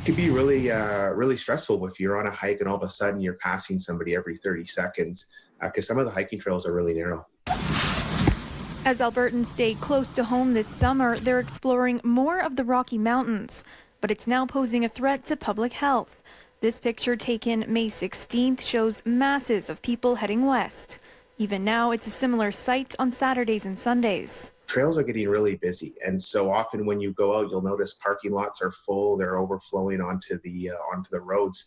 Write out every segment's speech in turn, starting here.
Could be really stressful if you're on a hike and all of a sudden you're passing somebody every 30 seconds because some of the hiking trails are really narrow. As Albertans stay close to home this summer, they're exploring more of the Rocky Mountains, but it's now posing a threat to public health. This picture taken May 16th shows masses of people heading west. Even now, it's a similar sight on Saturdays and Sundays. Trails are getting really busy, and so often when you go out, you'll notice parking lots are full, they're overflowing onto the roads.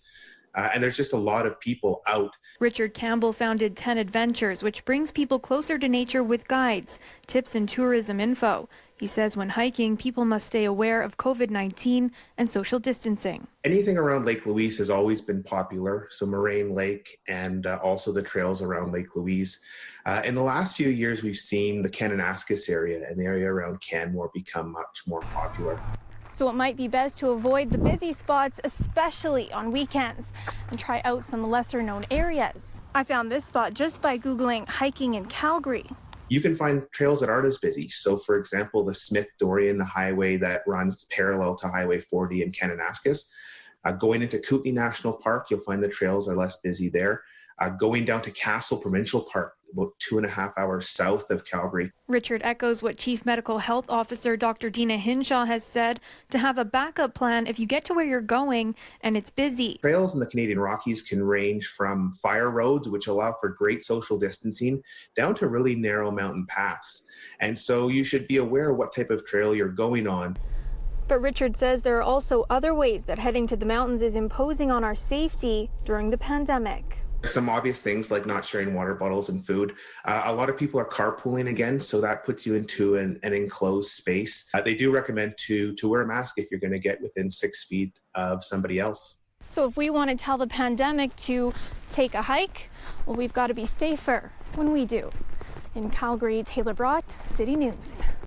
And there's just a lot of people out. Richard Campbell founded 10 Adventures, which brings people closer to nature with guides, tips, and tourism info. He says when hiking, people must stay aware of COVID-19 and social distancing. Anything around Lake Louise has always been popular, so Moraine Lake and also the trails around Lake Louise. In the last few years, we've seen the Kananaskis area and the area around Canmore become much more popular. So it might be best to avoid the busy spots, especially on weekends, and try out some lesser-known areas. I found this spot just by Googling hiking in Calgary. You can find trails that aren't as busy. So, for example, the Smith-Dorian, the highway that runs parallel to Highway 40 in Kananaskis. Going into Kootenay National Park, you'll find the trails are less busy there. Going down to Castle Provincial Park, about 2.5 hours south of Calgary. Richard echoes what Chief Medical Health Officer Dr. Dina Hinshaw has said, to have a backup plan if you get to where you're going and it's busy. Trails in the Canadian Rockies can range from fire roads, which allow for great social distancing, down to really narrow mountain paths. And so you should be aware of what type of trail you're going on. But Richard says there are also other ways that heading to the mountains is imposing on our safety during the pandemic. Some obvious things like not sharing water bottles and food. A lot of people are carpooling again, so that puts you into an enclosed space. They do recommend to wear a mask if you're going to get within 6 feet of somebody else. So if we want to tell the pandemic to take a hike, well, we've got to be safer when we do. In Calgary, Taylor Braat, City News.